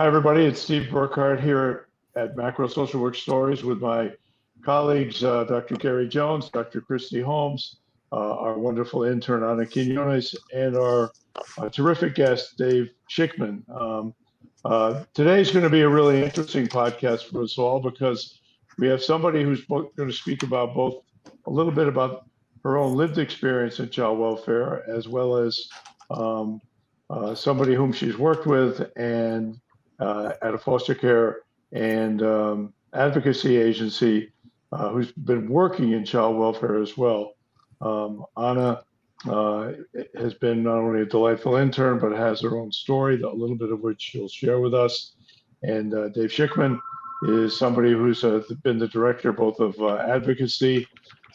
Hi, everybody. It's Steve Burkhardt here at Macro Social Work Stories with my colleagues, Dr. Gary Jones, Dr. Christy Holmes, our wonderful intern, Ana Quinones, and our terrific guest, Dave Shichman. Today's going to be a really interesting podcast for us all because we have somebody who's going to speak about both a little bit about her own lived experience in child welfare, as well as somebody whom she's worked with and at a foster care and advocacy agency who's been working in child welfare as well. Ana has been not only a delightful intern, but has her own story, a little bit of which she'll share with us. And Dave Shichman is somebody who's been the director both of advocacy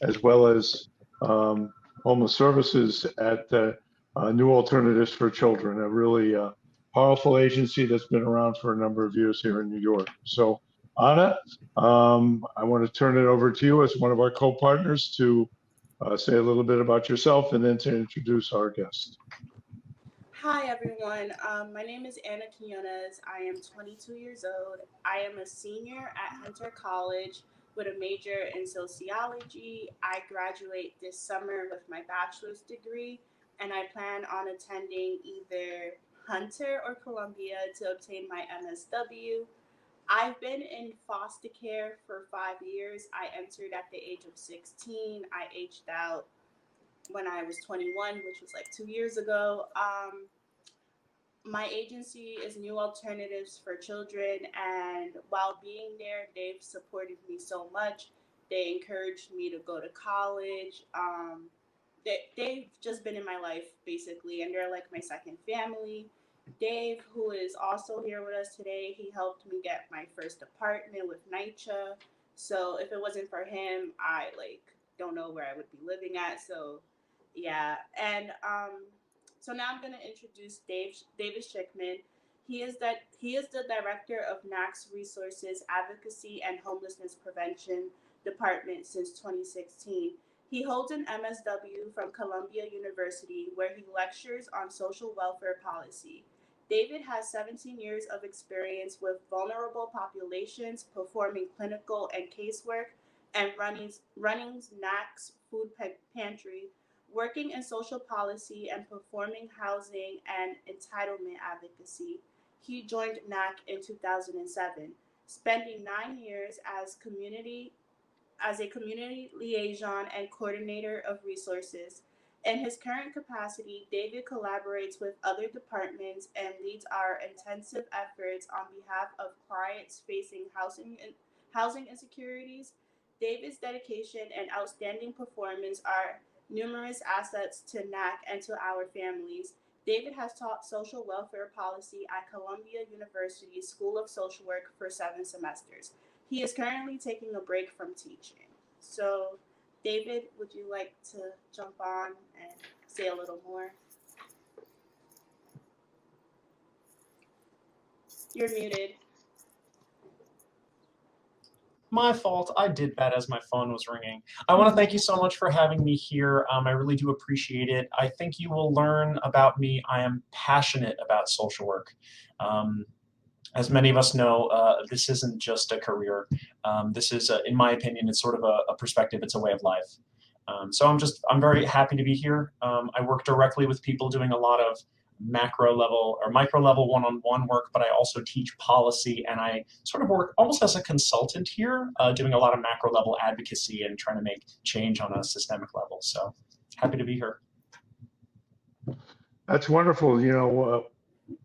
as well as homeless services at New Alternatives for Children, a really powerful agency that's been around for a number of years here in New York. So, Ana, I want to turn it over to you as one of our co-partners to say a little bit about yourself and then to introduce our guest. Hi, everyone. My name is Ana Quinones. I am 22 years old. I am a senior at Hunter College with a major in sociology. I graduate this summer with my bachelor's degree, and I plan on attending either Hunter or Columbia to obtain my MSW. I've been in foster care for 5 years. I entered at the age of 16. I aged out when I was 21, which was like 2 years ago. My agency is New Alternatives for Children, and while being there, they've supported me so much. They encouraged me to go to college. They've just been in my life, basically, and they're like my second family. Dave, who is also here with us today, he helped me get my first apartment with NYCHA. So if it wasn't for him, I don't know where I would be living at. So yeah, and so now I'm gonna introduce David Shichman. He is the director of NAC's Resources Advocacy and Homelessness Prevention Department since 2016. He holds an MSW from Columbia University, where he lectures on social welfare policy. David has 17 years of experience with vulnerable populations, performing clinical and casework, and running NAC's food pantry, working in social policy, and performing housing and entitlement advocacy. He joined NAC in 2007, spending 9 years as a community liaison and coordinator of resources. In his current capacity, David collaborates with other departments and leads our intensive efforts on behalf of clients facing housing insecurities. David's dedication and outstanding performance are numerous assets to NAC and to our families. David has taught social welfare policy at Columbia University School of Social Work for 7 semesters. He is currently taking a break from teaching. So, David, would you like to jump on and say a little more? You're muted. My fault. I did that as my phone was ringing. I want to thank you so much for having me here. I really do appreciate it. I think you will learn about me. I am passionate about social work. As many of us know, this isn't just a career. This is, in my opinion, it's sort of a perspective. It's a way of life. So I'm very happy to be here. I work directly with people doing a lot of macro level or micro level one-on-one work, but I also teach policy, and I sort of work almost as a consultant here, doing a lot of macro level advocacy and trying to make change on a systemic level. So happy to be here. That's wonderful. You know,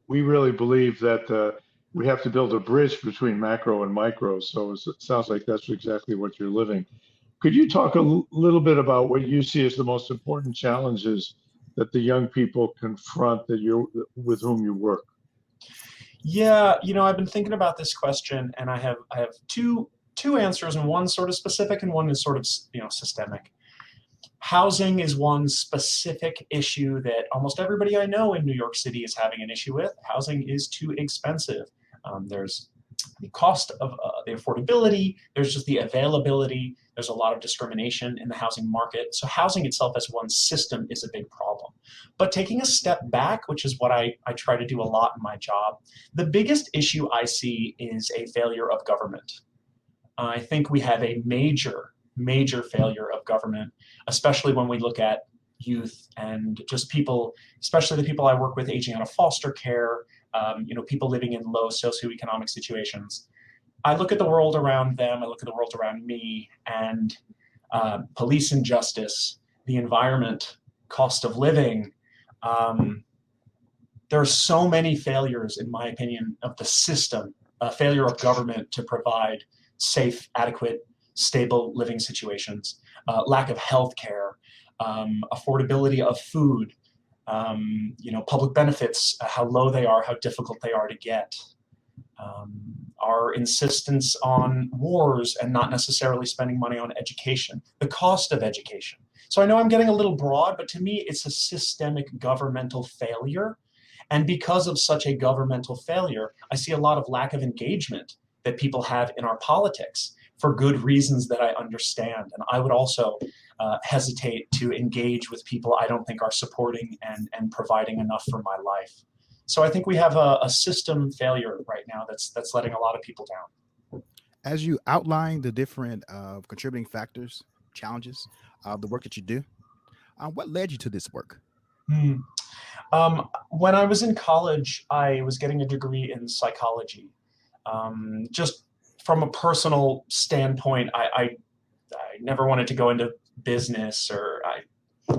we really believe that we have to build a bridge between macro and micro. So it sounds like that's exactly what you're living. Could you talk a little bit about what you see as the most important challenges that the young people confront with whom you work? Yeah, I've been thinking about this question, and I have two answers, and one sort of specific and one is sort of systemic. Housing is one specific issue that almost everybody I know in New York City is having an issue with. Housing is too expensive. There's the cost of the affordability, there's just the availability, there's a lot of discrimination in the housing market. So housing itself as one system is a big problem. But taking a step back, which is what I try to do a lot in my job, the biggest issue I see is a failure of government. I think we have a major failure of government, especially when we look at youth and just people, especially the people I work with aging out of foster care, people living in low socioeconomic situations. I look at the world around them, I look at the world around me, and police injustice, the environment, cost of living. There are so many failures, in my opinion, of the system, failure of government to provide safe, adequate, stable living situations, lack of health care, affordability of food, public benefits, how low they are, how difficult they are to get. Our insistence on wars and not necessarily spending money on education, the cost of education. So I know I'm getting a little broad, but to me, it's a systemic governmental failure. And because of such a governmental failure, I see a lot of lack of engagement that people have in our politics for good reasons that I understand. And I would also hesitate to engage with people I don't think are supporting and providing enough for my life. So I think we have a system failure right now that's letting a lot of people down. As you outline the different contributing factors, challenges of the work that you do, what led you to this work? When I was in college, I was getting a degree in psychology. Just from a personal standpoint, I never wanted to go into business, or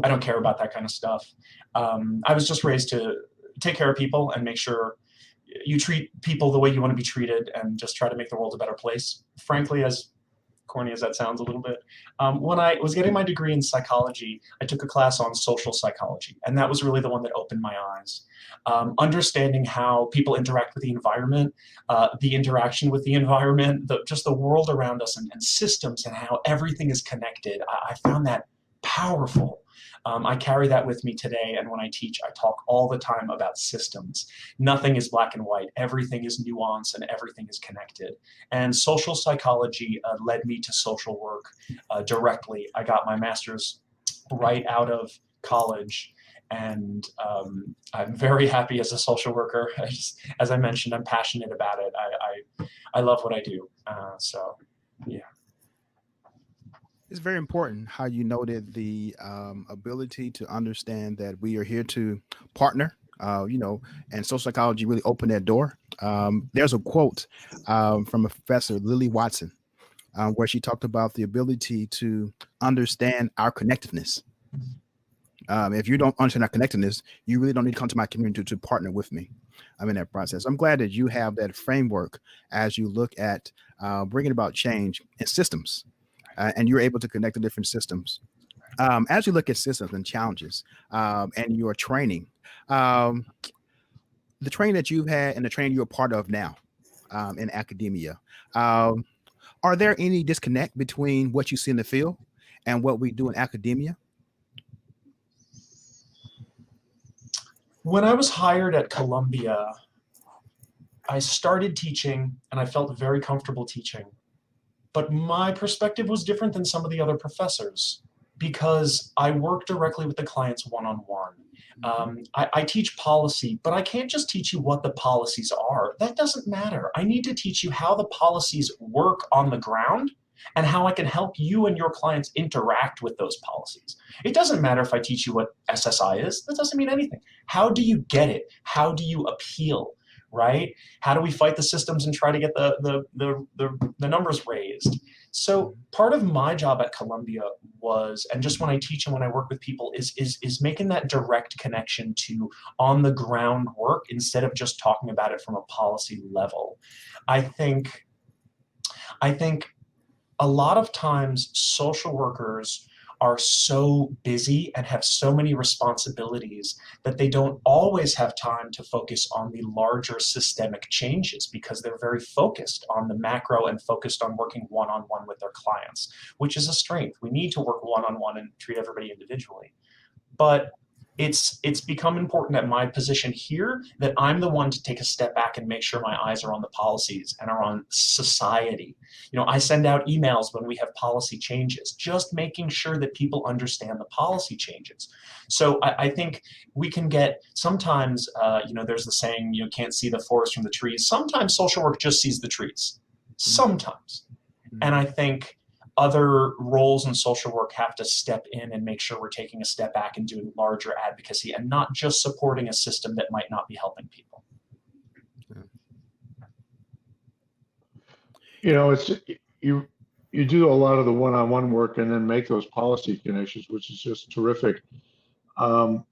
I don't care about that kind of stuff. I was just raised to take care of people and make sure you treat people the way you want to be treated and just try to make the world a better place. Frankly, as corny as that sounds a little bit, when I was getting my degree in psychology, I took a class on social psychology, and that was really the one that opened my eyes. Understanding how people interact with the environment, the interaction with the environment, just the world around us, and systems, and how everything is connected. I found that powerful. I carry that with me today, and when I teach, I talk all the time about systems. Nothing is black and white. Everything is nuance, and everything is connected. And social psychology led me to social work directly. I got my master's right out of college, and I'm very happy as a social worker. As I mentioned, I'm passionate about it. I love what I do. So, yeah. It's very important how you noted the ability to understand that we are here to partner, and social psychology really opened that door. There's a quote from a professor, Lily Watson, where she talked about the ability to understand our connectiveness. If you don't understand our connectedness, you really don't need to come to my community to partner with me. I'm in that process. I'm glad that you have that framework as you look at bringing about change in systems. And you're able to connect the different systems. As you look at systems and challenges and your training, the training that you've had and the training you're a part of now in academia, are there any disconnect between what you see in the field and what we do in academia? When I was hired at Columbia, I started teaching, and I felt very comfortable teaching. But my perspective was different than some of the other professors because I work directly with the clients one-on-one. I teach policy, but I can't just teach you what the policies are. That doesn't matter. I need to teach you how the policies work on the ground and how I can help you and your clients interact with those policies. It doesn't matter if I teach you what SSI is. That doesn't mean anything. How do you get it? How do you appeal? Right? How do we fight the systems and try to get the numbers raised? So part of my job at Columbia was, and just when I teach and when I work with people, is making that direct connection to on the ground work instead of just talking about it from a policy level. I think a lot of times social workers are so busy and have so many responsibilities that they don't always have time to focus on the larger systemic changes because they're very focused on the macro and focused on working one-on-one with their clients, which is a strength. We need to work one-on-one and treat everybody individually. But it's become important at my position here that I'm the one to take a step back and make sure my eyes are on the policies and are on society. I send out emails when we have policy changes, just making sure that people understand the policy changes. So I think we can get sometimes, there's the saying, can't see the forest from the trees. Sometimes social work just sees the trees. Sometimes. And I think other roles in social work have to step in and make sure we're taking a step back and doing larger advocacy and not just supporting a system that might not be helping people. It's you do a lot of the one-on-one work and then make those policy connections, which is just terrific. How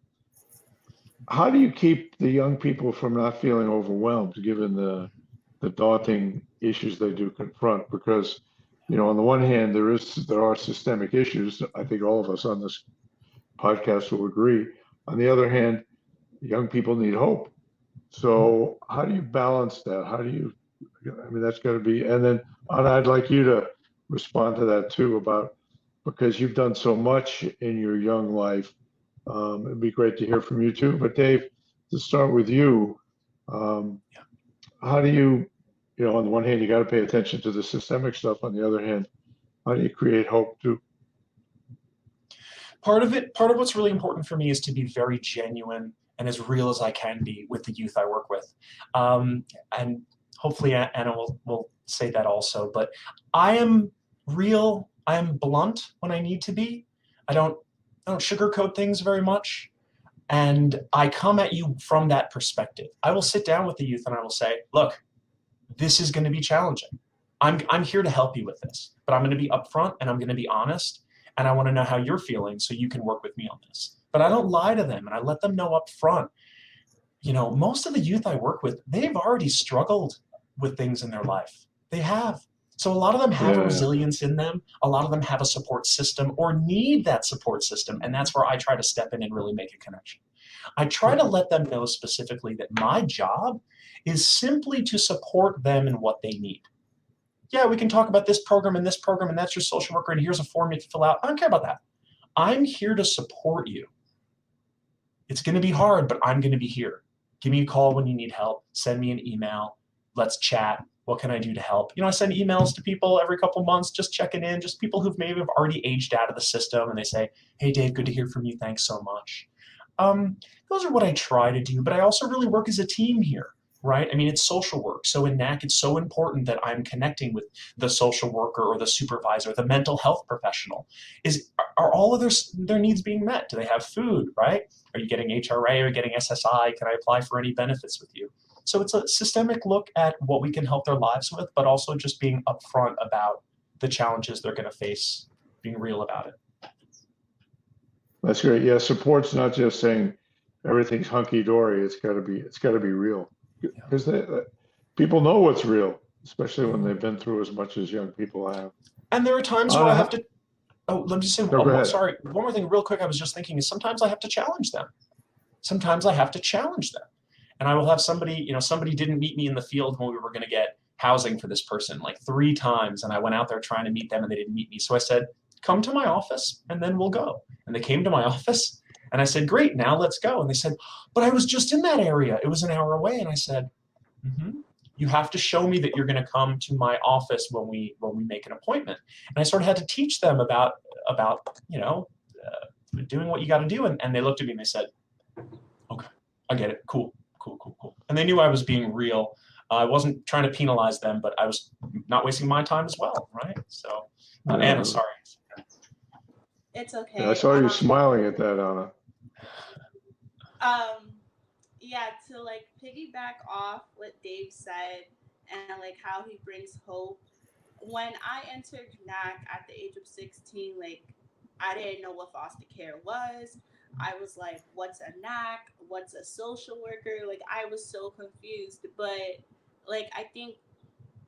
do you keep the young people from not feeling overwhelmed given the daunting issues they do confront? Because on the one hand, there are systemic issues. I think all of us on this podcast will agree. On the other hand, young people need hope. So how do you balance that? That's got to be, and then Anna, I'd like you to respond to that too because you've done so much in your young life. It'd be great to hear from you too. But Dave, to start with you, how do you, on the one hand, you got to pay attention to the systemic stuff. On the other hand, how do you create hope too? Part of what's really important for me is to be very genuine and as real as I can be with the youth I work with. And hopefully Anna will say that also, but I am real, I am blunt when I need to be. I don't sugarcoat things very much. And I come at you from that perspective. I will sit down with the youth and I will say, look, this is going to be challenging. I'm here to help you with this, but I'm going to be upfront and I'm going to be honest. And I want to know how you're feeling so you can work with me on this. But I don't lie to them and I let them know up front. Most of the youth I work with, they've already struggled with things in their life. They have. So a lot of them have a resilience in them. A lot of them have a support system or need that support system. And that's where I try to step in and really make a connection. I try to let them know specifically that my job is simply to support them in what they need. Yeah, we can talk about this program, and that's your social worker, and here's a form you have to fill out. I don't care about that. I'm here to support you. It's going to be hard, but I'm going to be here. Give me a call when you need help. Send me an email. Let's chat. What can I do to help? I send emails to people every couple months, just checking in, just people who've maybe have already aged out of the system, and they say, hey, Dave, good to hear from you. Thanks so much. Those are what I try to do, but I also really work as a team here. Right? It's social work. So in NAC, it's so important that I'm connecting with the social worker or the supervisor, the mental health professional. Are all of their needs being met? Do they have food, right? Are you getting HRA or getting SSI? Can I apply for any benefits with you? So it's a systemic look at what we can help their lives with, but also just being upfront about the challenges they're going to face, being real about it. That's great. Yeah, support's not just saying everything's hunky-dory. It's got to be real. Because people know what's real, especially when they've been through as much as young people have. And there are times where I have to. Oh, let me just say. Sorry, one more thing, real quick. I was just thinking is sometimes I have to challenge them. And I will have somebody. Somebody didn't meet me in the field when we were going to get housing for this person like 3 times, and I went out there trying to meet them, and they didn't meet me. So I said, "Come to my office, and then we'll go." And they came to my office. And I said, great, now let's go. And they said, but I was just in that area. It was an hour away. And I said, you have to show me that you're going to come to my office when we make an appointment. And I sort of had to teach them about doing what you got to do. And they looked at me and they said, okay, I get it. Cool. And they knew I was being real. I wasn't trying to penalize them, but I was not wasting my time as well, right? So, Anna, sorry. It's okay. Yeah, I saw you smiling at that, Anna. Yeah, to like piggyback off what Dave said and like how he brings hope. When I entered NAC at the age of 16, like I didn't know what foster care was. I was like, what's a NAC? What's a social worker? Like I was so confused. But like I think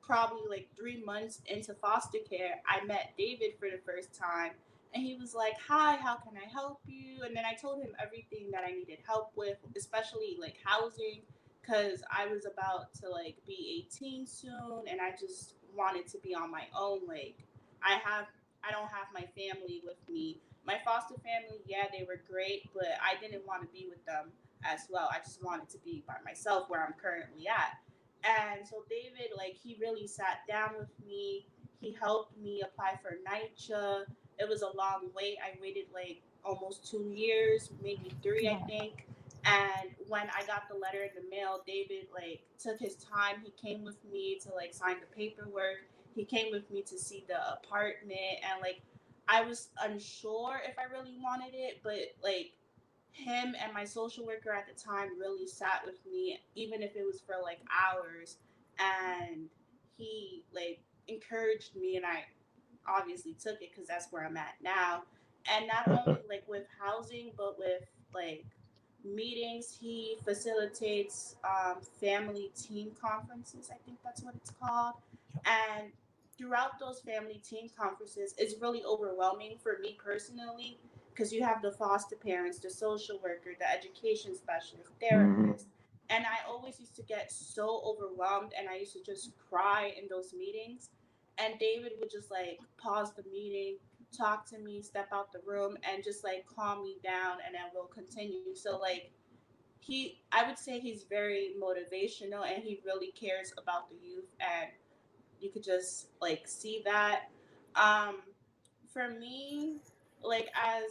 probably like 3 months into foster care, I met David for the first time. And he was like, hi, how can I help you? And then I told him everything that I needed help with, especially like housing, because I was about to like be 18 soon and I just wanted to be on my own. Like I don't have my family with me My foster family, yeah, they were great, but I didn't want to be with them as well. I just wanted to be by myself where I'm currently at. And so David, like, he really sat down with me. He helped me apply for NYCHA. It was a long wait. I waited like almost 2 years, maybe three, I think. And when I got the letter in the mail, David like took his time. He came with me to like sign the paperwork. He came with me to see the apartment, and like I was unsure if I really wanted it, but like him and my social worker at the time really sat with me, even if it was for like hours, and he like encouraged me, and I obviously took it because that's where I'm at now. And not only like with housing, but with like meetings, he facilitates family team conferences. I think that's what it's called. And throughout those family team conferences, it's really overwhelming for me personally because you have the foster parents, the social worker, the education specialist, Mhm. therapist. And I always used to get so overwhelmed and I used to just cry in those meetings. And David would just like pause the meeting, talk to me, step out the room, and just like calm me down, and then we'll continue. So like I would say he's very motivational, and he really cares about the youth, and you could just like see that. Um, for me, like I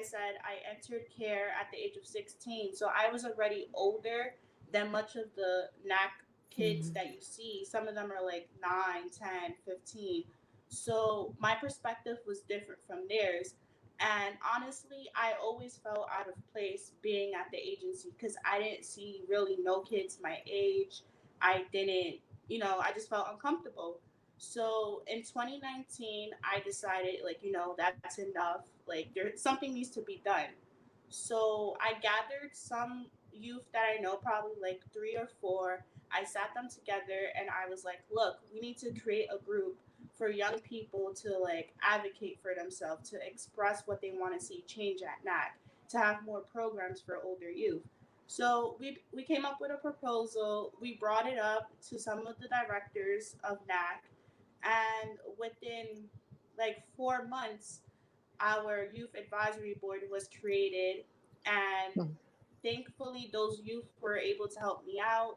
said, I entered care at the age of 16, so I was already older than much of the NAC kids that you see. Some of them are like 9, 10, 15. So my perspective was different from theirs. And honestly, I always felt out of place being at the agency because I didn't see really no kids my age. I didn't, I just felt uncomfortable. So in 2019, I decided, like, that's enough. Like, something needs to be done. So I gathered some youth that I know, probably like three or four. I sat them together and I was like, look, we need to create a group for young people to like advocate for themselves, to express what they want to see change at NAC, to have more programs for older youth. So we came up with a proposal. We brought it up to some of the directors of NAC, and within like 4 months, our youth advisory board was created, and thankfully those youth were able to help me out.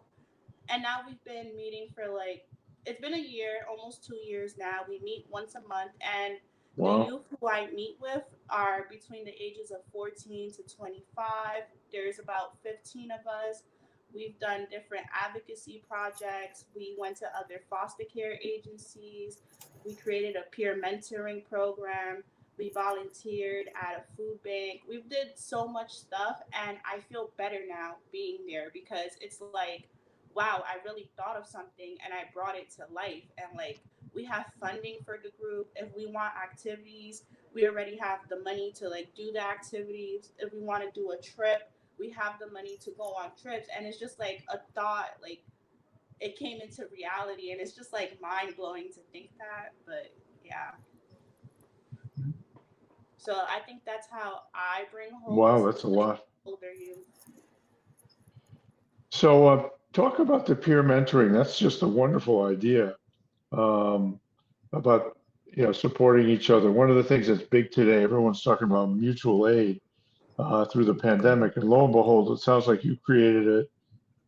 And now we've been meeting for like, it's been a year, almost 2 years now. We meet once a month, and the Wow. youth who I meet with are between the ages of 14 to 25. There's about 15 of us. We've done different advocacy projects. We went to other foster care agencies. We created a peer mentoring program. We volunteered at a food bank. We did so much stuff, and I feel better now being there because it's like, wow, I really thought of something and I brought it to life. And like, we have funding for the group. If we want activities, we already have the money to like do the activities. If we want to do a trip, we have the money to go on trips. And it's just like a thought, like it came into reality, and it's just like mind blowing to think that. But yeah, so I think that's how I bring hope Wow, to that's a like lot. older youth. So, talk about the peer mentoring. That's just a wonderful idea, um, about supporting each other. One of the things that's big today, everyone's talking about mutual aid through the pandemic, and lo and behold, it sounds like you created it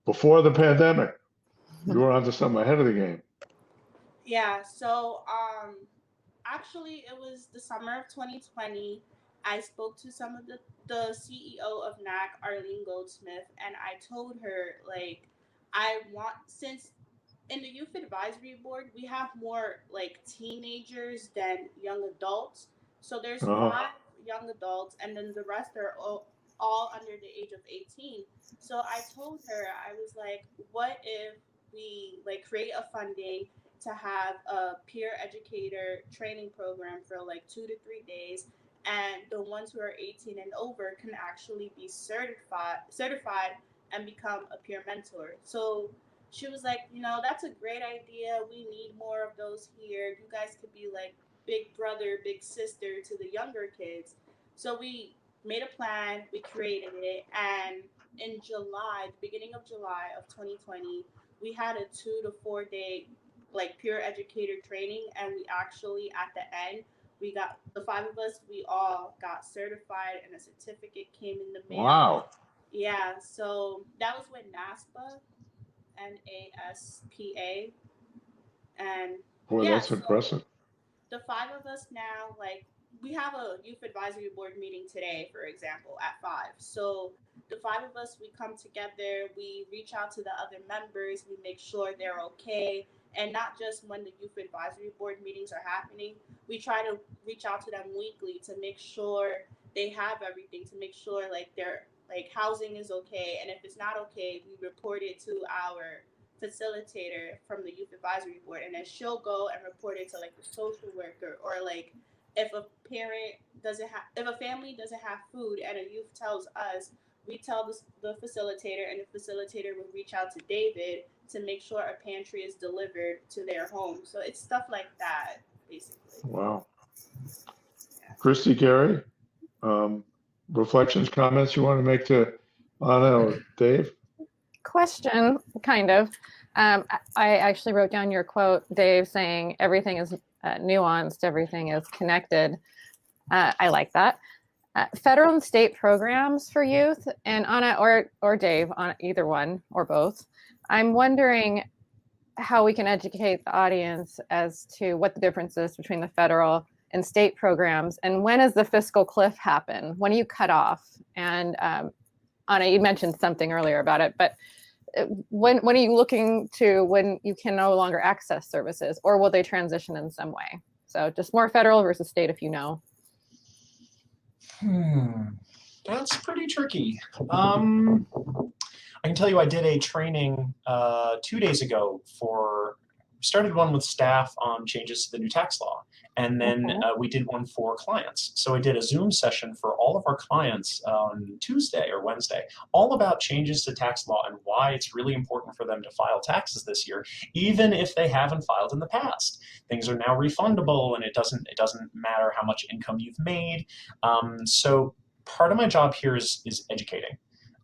before the pandemic. You were onto something ahead of the game. Yeah, so actually it was the summer of 2020. I spoke to some of the CEO of NAC, Arlene Goldsmith, and I told her like I want, since in the youth advisory board we have more like teenagers than young adults. So there's Uh-huh. 5 young adults, and then the rest are all under the age of 18. So I told her, I was like, what if we like create a funding to have a peer educator training program for like 2 to 3 days, and the ones who are 18 and over can actually be certified and become a peer mentor. So she was like, that's a great idea. We need more of those here. You guys could be like big brother, big sister to the younger kids. So we made a plan, we created it, and in July, the beginning of July of 2020, we had a 2 to 4 day like peer educator training, and we actually at the end The five of us, we all got certified and a certificate came in the mail. Wow. Yeah, so that was with NASPA, NASPA. And Boy, yeah, that's so impressive. the five of us now, like, we have a youth advisory board meeting today, for example, at 5. So the five of us, we come together, we reach out to the other members, we make sure they're okay. And not just when the youth advisory board meetings are happening, we try to reach out to them weekly to make sure they have everything, to make sure like their like housing is okay. And if it's not okay, we report it to our facilitator from the youth advisory board, and then she'll go and report it to like the social worker, or like if a parent doesn't have, if a family doesn't have food and a youth tells us, we tell the facilitator, and the facilitator will reach out to David to make sure a pantry is delivered to their home. So it's stuff like that, basically. Wow. Yeah. Christy, Gary, reflections, comments you want to make to Anna or Dave? Question, kind of. I actually wrote down your quote, Dave, saying everything is nuanced, everything is connected. I like that. Federal and state programs for youth, and Anna or Dave, on either one or both. I'm wondering how we can educate the audience as to what the difference is between the federal and state programs, and when does the fiscal cliff happen? When do you cut off? And Anna, you mentioned something earlier about it, but when are you looking to when you can no longer access services, or will they transition in some way? So just more federal versus state, if you know. That's pretty tricky. I can tell you I did a training 2 days ago started one with staff on changes to the new tax law. And then we did one for clients. So I did a Zoom session for all of our clients on Tuesday or Wednesday, all about changes to tax law and why it's really important for them to file taxes this year, even if they haven't filed in the past. Things are now refundable, and it doesn't matter how much income you've made. So part of my job here is educating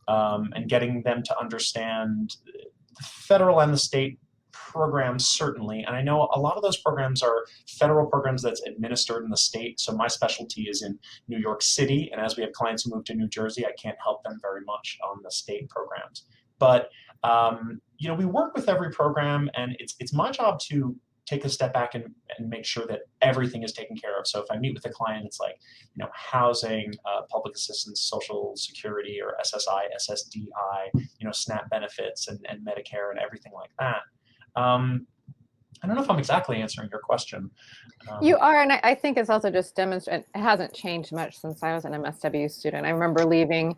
and getting them to understand the federal and the state programs, certainly. And I know a lot of those programs are federal programs that's administered in the state. So my specialty is in New York City. And as we have clients who move to New Jersey, I can't help them very much on the state programs. But, we work with every program, and it's my job to take a step back and make sure that everything is taken care of. So if I meet with a client, it's like, housing, public assistance, social security, or SSI, SSDI, SNAP benefits and Medicare and everything like that. I don't know if I'm exactly answering your question. You are, and I think it's also just demonstrating it hasn't changed much since I was an MSW student. I remember leaving,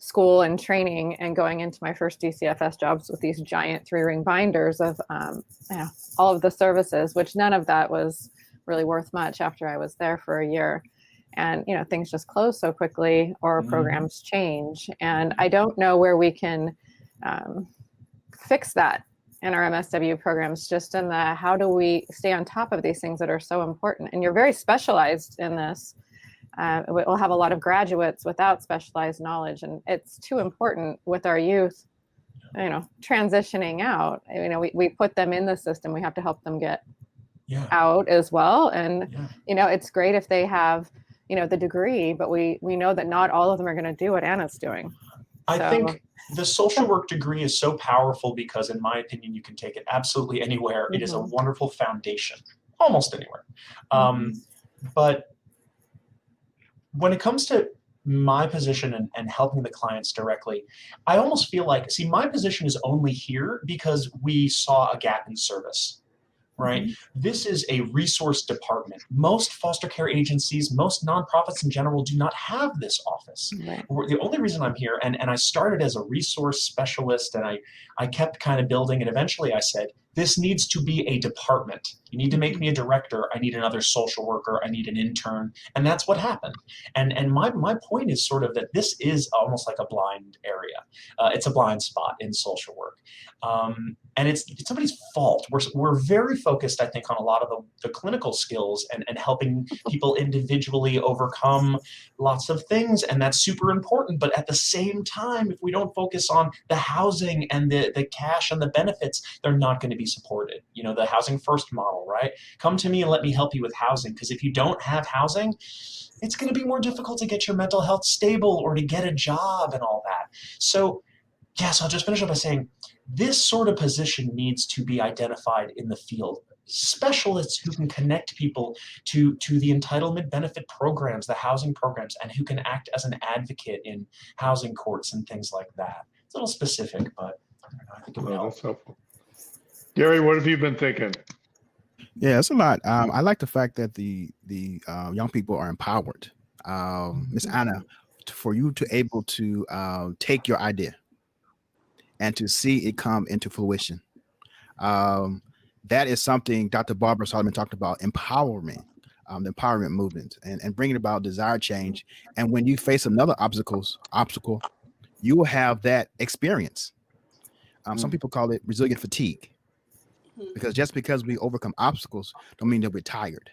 school and training and going into my first DCFS jobs with these giant 3-ring binders of all of the services, which none of that was really worth much after I was there for a year. And things just close so quickly, or programs change, and I don't know where we can fix that in our MSW programs, just in the how do we stay on top of these things that are so important. And you're very specialized in this. We'll have a lot of graduates without specialized knowledge, and it's too important with our youth, transitioning out. We put them in the system. We have to help them get out as well. And, it's great if they have, the degree, but we know that not all of them are going to do what Anna's doing. I think the social work degree is so powerful because, in my opinion, you can take it absolutely anywhere. It is a wonderful foundation, almost anywhere. But when it comes to my position and helping the clients directly, I almost feel like, my position is only here because we saw a gap in service. Right? This is a resource department. Most foster care agencies, most nonprofits in general, do not have this office. Right. The only reason I'm here, and I started as a resource specialist, and I kept kind of building, and eventually I said, this needs to be a department. You need to make me a director. I need another social worker. I need an intern. And that's what happened. And my point is sort of that this is almost like a blind area. It's a blind spot in social work. And it's somebody's fault. We're very focused, I think, on a lot of the clinical skills and helping people individually overcome lots of things. And that's super important. But at the same time, if we don't focus on the housing and the cash and the benefits, they're not going to be supported. You know, the housing first model, right? Come to me and let me help you with housing, because if you don't have housing, it's going to be more difficult to get your mental health stable or to get a job and all that. So yes, I'll just finish up by saying this sort of position needs to be identified in the field. Specialists who can connect people to the entitlement benefit programs, the housing programs, and who can act as an advocate in housing courts and things like that. It's a little specific, but I think it would help. That's helpful. Gary, what have you been thinking? Yeah, it's a lot. I like the fact that the young people are empowered. Miss Anna, for you to able to take your idea and to see it come into fruition. That is something Dr. Barbara Solomon talked about, empowerment, the empowerment movement, and bringing about desired change. And when you face another obstacle, you will have that experience. Some people call it resilient fatigue, because just because we overcome obstacles don't mean that we're tired.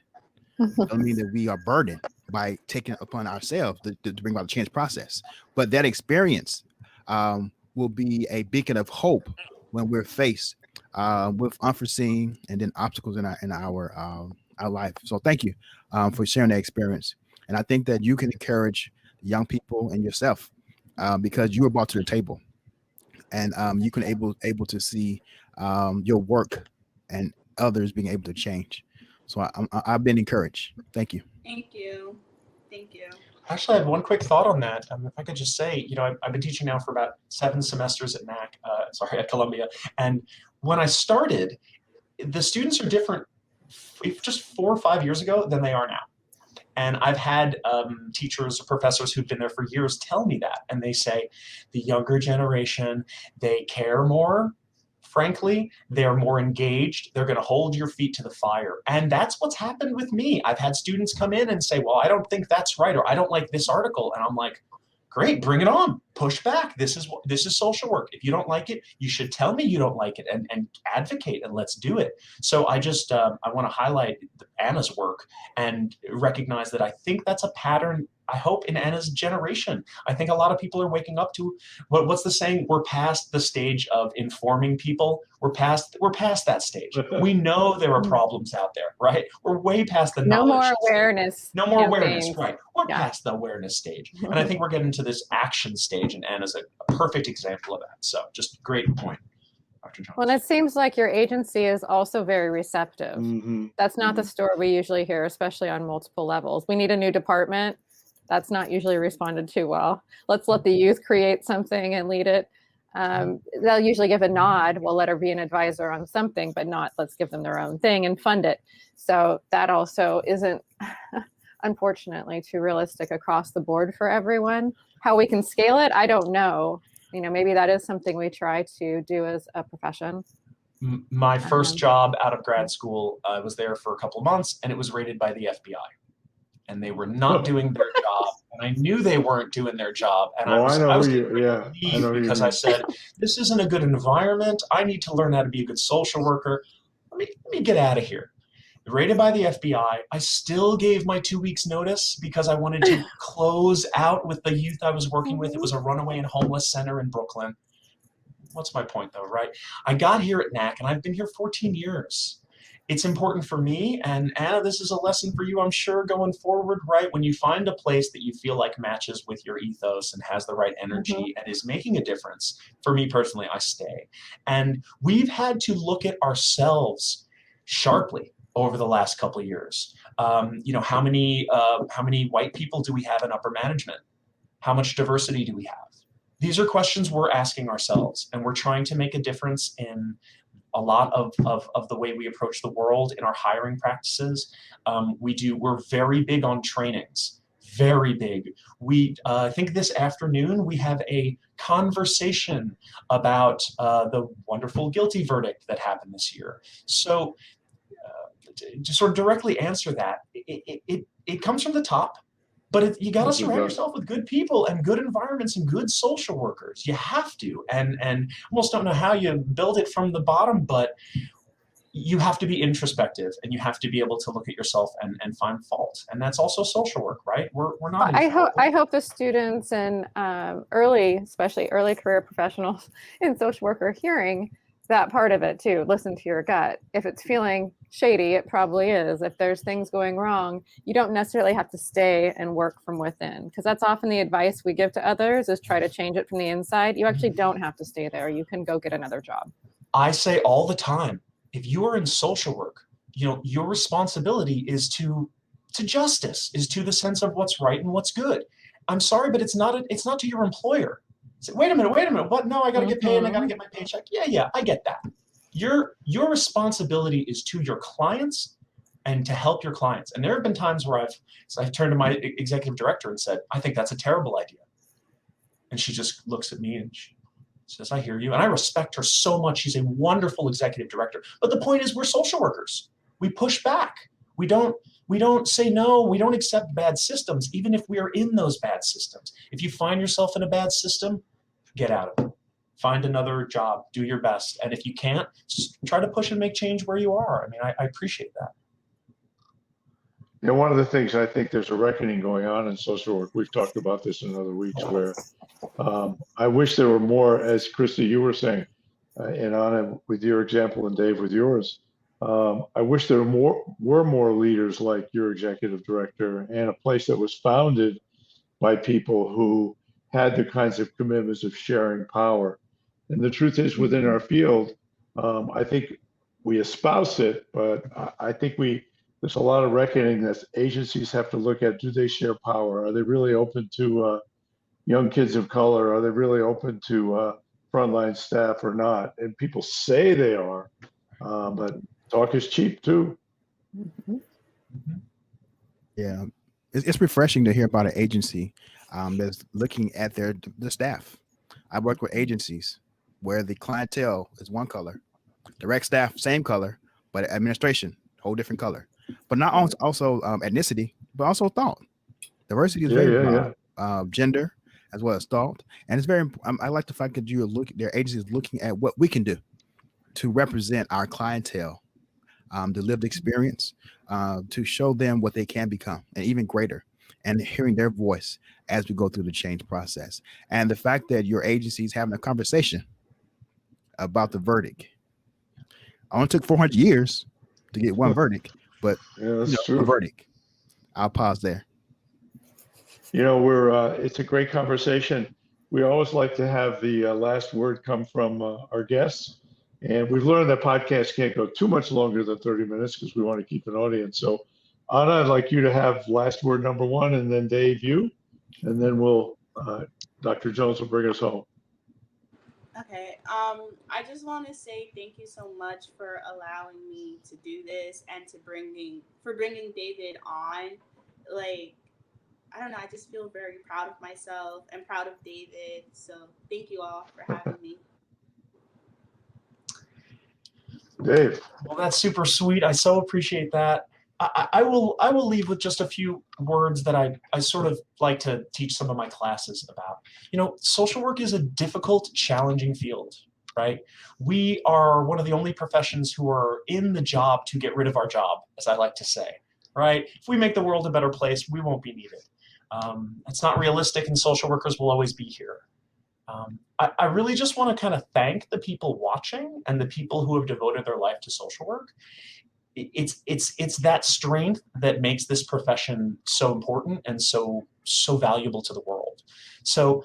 Don't mean that we are burdened by taking it upon ourselves to bring about a change process. But that experience will be a beacon of hope when we're faced with unforeseen and then obstacles in our life. So thank you for sharing that experience. And I think that you can encourage young people and yourself because you were brought to the table, and you can able to see your work and others being able to change. So I've been encouraged. Thank you. Thank you. Thank you. Actually, I have one quick thought on that. If I could just say, you know, I've been teaching now for about 7 semesters at at Columbia. And when I started, the students are different just 4 or 5 years ago than they are now. And I've had teachers or professors who've been there for years tell me that. And they say the younger generation, they care more. Frankly, they're more engaged. They're going to hold your feet to the fire. And that's what's happened with me. I've had students come in and say, well, I don't think that's right, or I don't like this article. And I'm like, great, bring it on. Push back. This is social work. If you don't like it, you should tell me you don't like it and advocate, and let's do it. So I just I want to highlight Anna's work and recognize that I think that's a pattern, I hope, in Anna's generation. I think a lot of people are waking up to what's the saying? We're past the stage of informing people. We're past that stage. We know there are problems out there, right? We're way past the No knowledge more stage. awareness. No more campaigns. awareness, right? We're past the awareness stage, and I think we're getting to this action stage, and Anna's a perfect example of that. So, just great point, Dr. Jones. Well, it seems like your agency is also very receptive. That's not the story we usually hear, especially on multiple levels. We need a new department. That's not usually responded to well. Let's let the youth create something and lead it. They'll usually give a nod. We'll let her be an advisor on something, but not let's give them their own thing and fund it. So that also isn't, unfortunately, too realistic across the board for everyone. How we can scale it, I don't know. You know, maybe that is something we try to do as a profession. My first job out of grad school, I was there for a couple of months, and it was rated by the FBI. And they were not doing their job, and I knew they weren't doing their job. And I was because I said, this isn't a good environment. I need to learn how to be a good social worker. Let me get out of here. Rated by the FBI. I still gave my 2 weeks notice because I wanted to close out with the youth I was working with. It was a runaway and homeless center in Brooklyn. What's my point though, right? I got here at NAC, and I've been here 14 years. It's important for me, and Anna, this is a lesson for you, I'm sure, going forward, right? When you find a place that you feel like matches with your ethos and has the right energy and is making a difference, for me personally, I stay. And we've had to look at ourselves sharply over the last couple of years. You know, how many white people do we have in upper management? How much diversity do we have? These are questions we're asking ourselves, and we're trying to make a difference in a lot of the way we approach the world in our hiring practices. We're very big on trainings, very big. I think this afternoon we have a conversation about the wonderful guilty verdict that happened this year. So to sort of directly answer that, it comes from the top. But you got to surround yourself with good people and good environments and good social workers. You have to. And almost don't know how you build it from the bottom, but you have to be introspective, and you have to be able to look at yourself and find fault. And that's also social work, right? We're not. I hope the students and especially early career professionals in social work are hearing that part of it too. Listen to your gut. If it's feeling shady, it probably is. If there's things going wrong, you don't necessarily have to stay and work from within, because that's often the advice we give to others, is try to change it from the inside. You actually don't have to stay there. You can go get another job. I say all the time, if you are in social work, your responsibility is to justice, is to the sense of what's right and what's good. I'm sorry, but it's not to your employer. Say, wait a minute, what? No, I got to get paid and I got to get my paycheck. Yeah, I get that. Your responsibility is to your clients and to help your clients. And there have been times where I've turned to my executive director and said, I think that's a terrible idea. And she just looks at me and she says, I hear you. And I respect her so much. She's a wonderful executive director. But the point is, we're social workers. We push back. We don't say no. We don't accept bad systems, even if we are in those bad systems. If you find yourself in a bad system, get out of it. Find another job. Do your best. And if you can't, just try to push and make change where you are. I mean, I appreciate that. One of the things, I think there's a reckoning going on in social work. We've talked about this in other weeks, where I wish there were more, as Christy, you were saying, and Anna, with your example, and Dave, with yours. I wish there were more leaders like your executive director, and a place that was founded by people who had the kinds of commitments of sharing power. And the truth is, within our field, I think we espouse it, but I think there's a lot of reckoning that agencies have to look at. Do they share power? Are they really open to young kids of color? Are they really open to frontline staff or not? And people say they are, but talk is cheap too. Yeah, it's refreshing to hear about an agency that's looking at the staff. I work with agencies where the clientele is one color, direct staff same color, but administration whole different color. But not also ethnicity, but also thought. Diversity is very broad. Gender as well as thought, and it's very. I like the fact that their agency is looking at what we can do to represent our clientele, the lived experience, to show them what they can become, and even greater, and hearing their voice as we go through the change process. And the fact that your agency is having a conversation about the verdict. It only took 400 years to get one verdict, but that's true. A verdict. I'll pause there. It's a great conversation. We always like to have the last word come from our guests. And we've learned that podcasts can't go too much longer than 30 minutes because we want to keep an audience. So, Anna, I'd like you to have last word number one, and then Dave, you, and then Dr. Jones will bring us home. Okay. I just want to say thank you so much for allowing me to do this and for bringing David on. I don't know. I just feel very proud of myself and proud of David. So thank you all for having me. Dave. Well, that's super sweet. I so appreciate that. I will leave with just a few words that I sort of like to teach some of my classes about. Social work is a difficult, challenging field, right? We are one of the only professions who are in the job to get rid of our job, as I like to say, right? If we make the world a better place, we won't be needed. It's not realistic, and social workers will always be here. I really just want to kind of thank the people watching and the people who have devoted their life to social work. It's that strength that makes this profession so important and so valuable to the world. So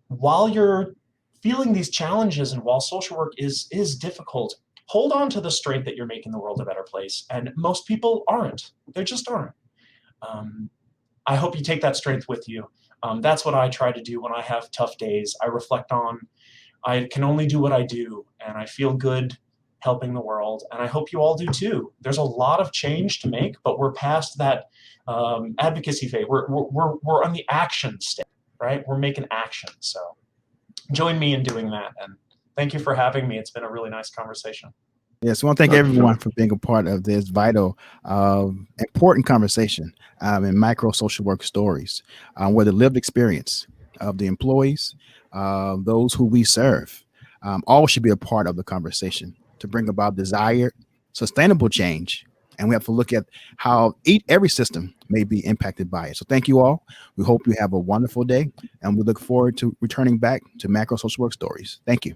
while you're feeling these challenges and while social work is difficult, hold on to the strength that you're making the world a better place. And most people aren't. They just aren't. I hope you take that strength with you. That's what I try to do when I have tough days. I reflect on, I can only do what I do, and I feel good helping the world, and I hope you all do too. There's a lot of change to make, but we're past that advocacy phase. We're on the action state, right? We're making action. So join me in doing that, and thank you for having me. It's been a really nice conversation. Yes, I want to thank everyone for being a part of this vital, important conversation in micro social work stories, where the lived experience of the employees, those who we serve, all should be a part of the conversation to bring about desired, sustainable change. And we have to look at how every system may be impacted by it. So thank you all. We hope you have a wonderful day, and we look forward to returning back to macro social work stories. Thank you.